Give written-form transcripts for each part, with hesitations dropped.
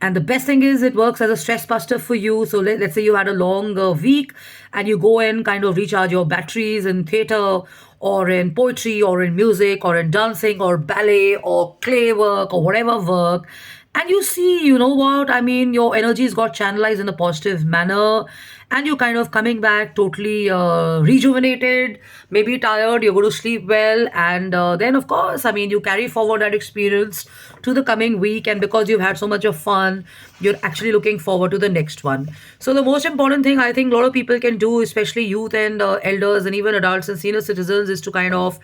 And the best thing is it works as a stress buster for you. So let's say you had a long week and you go and kind of recharge your batteries in theater or in poetry or in music or in dancing or ballet or clay work or whatever work. And you see, you know what? I mean, your energies got channelized in a positive manner and you're kind of coming back totally rejuvenated, maybe tired, you're going to sleep well. And then, of course, I mean, you carry forward that experience to the coming week. And because you've had so much of fun, you're actually looking forward to the next one. So, the most important thing I think a lot of people can do, especially youth and elders and even adults and senior citizens, is to kind of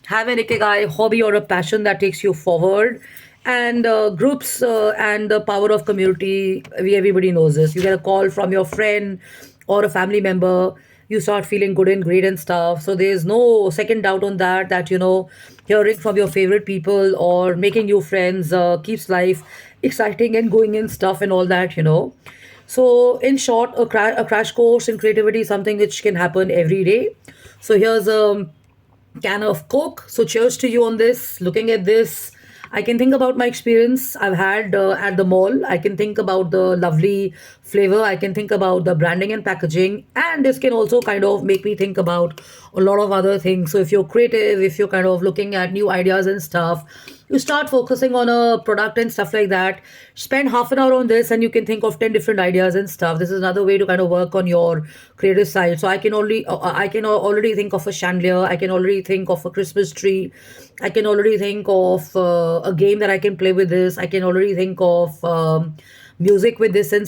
have an ikigai hobby or a passion that takes you forward. And groups and the power of community, everybody knows this. You get a call from your friend or a family member, you start feeling good and great and stuff. So there's no second doubt on that, that, hearing from your favorite people or making new friends keeps life exciting and going and stuff and all that. So, in short, a crash course in creativity is something which can happen every day. So, here's a can of Coke. So, cheers to you on this. Looking at this, I can think about my experience I've had at the mall. I can think about the lovely flavor. I can think about the branding and packaging. And this can also kind of make me think about a lot of other things. So, if you're creative, if you're kind of looking at new ideas and stuff, you start focusing on a product and stuff like that. Spend half an hour on this and you can think of 10 different ideas and stuff. This is another way to kind of work on your creative side. So I can already think of a chandelier. I can already think of a Christmas tree. I can already think of a game that I can play with this. I can already think of music with this and